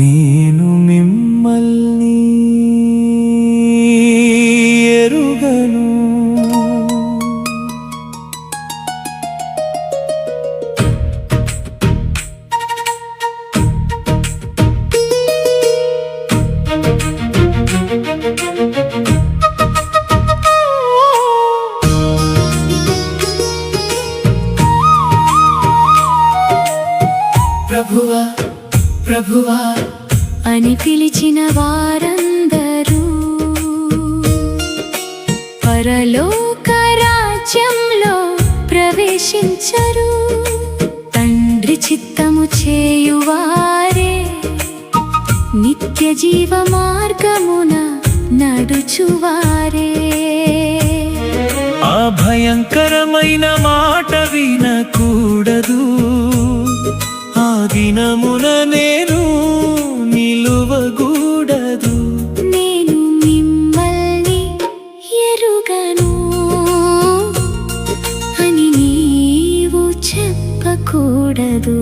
నేను మిమ్మల్ని ఎరుగను. ప్రభువా ప్రభువా అని పిలిచిన వారందరూ పరలోక రాజ్యంలో ప్రవేశించరు. తండ్రి చిత్తము చేయువారే నిత్య జీవ మార్గమున నడుచువారే. ఆ భయంకరమైన మాట వినకూడదు. ఆ దినమున నేను నిలువగూడదు. నేను మిమ్మల్ని ఎరుగను అని నీవు చెప్పకూడదు.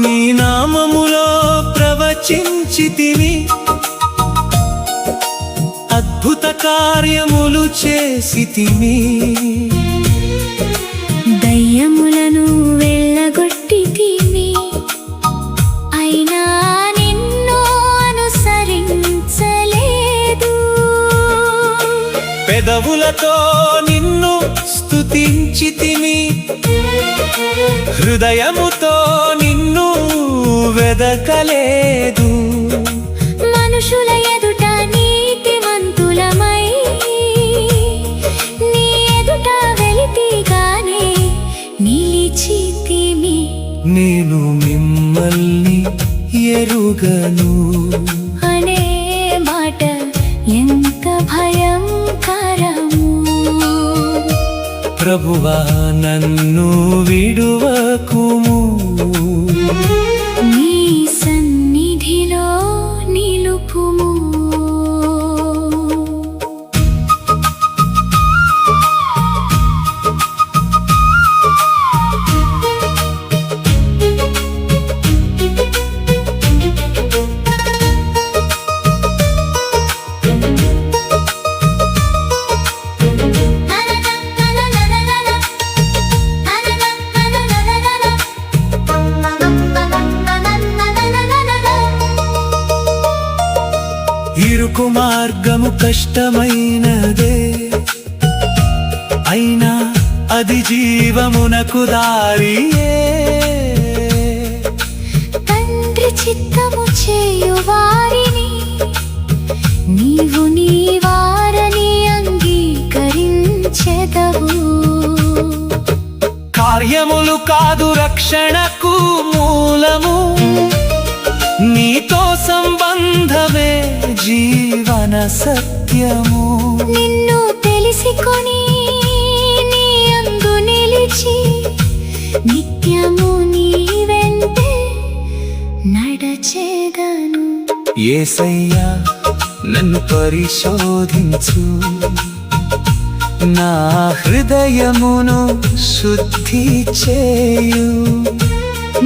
నీ నామములో ప్రవచించితివి, అద్భుత కార్యములు చేసితివి. దయ్యములను వెళ్ళగొట్టితివి, అయినా నిన్ను అనుసరించలేదు. పెదవులతో నిన్ను స్తుతించితిమి, హృదయముతో నిన్ను వెదకలేదు. మనుషుల ఎదుట నీతిమంతులమై నీ ఎదుట వెలితిగానే నిలిచితిమి. నేను మిమ్మల్ని ఎరుగను అనే మాట ఎంత భయంకరము. ప్రభువా నన్ను విడువకుము. నీ సన్నిధిలో నిలుపుము. ఇరుకు మార్గము కష్టమైనదే, అయినా అది జీవమునకు దారియే. తండ్రి చిత్తము చేయువారిని నీవు నీ వారని అంగీకరించెదవు. కార్యములు కాదు రక్షణకు మూలము, నీతో సంబంధమే జీవన సత్యము. నిన్ను తెలిసికొని నీ అందు నిలిచి నిత్యము నీ వెంటే నడచెదను. యేసయ్యా నన్ను పరిశోధించు, నా హృదయమును శుద్ధి చేయు.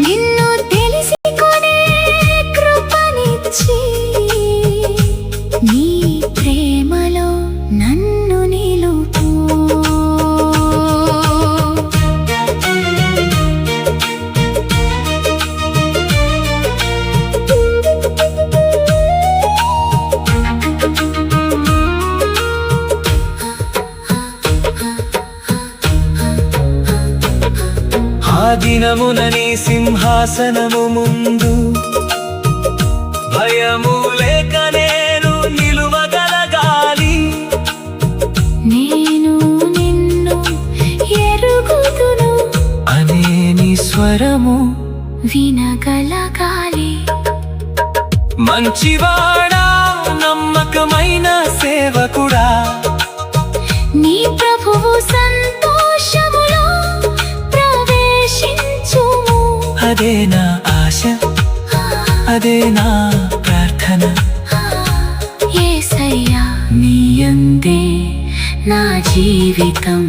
నిన్ను తెలిసికొనే కృపనిచ్చి నీ ప్రేమలో నన్ను నిలుపు. ఆ దినమున నీ సింహాసనము ముందు భయము లేక నేను నిలువగలగాలి. నేను నిన్ను ఎరుగుదును అనే నీ స్వరము వినగలగాలి. మంచివాడా నమ్మకమైన సేవకుడా నీ ప్రభువు సంతోషములో ప్రవేశించుము. అదే నా ఆశ, అదే నా ప్రార్థన. యేసయ్యా నీ యందే నా జీవితం.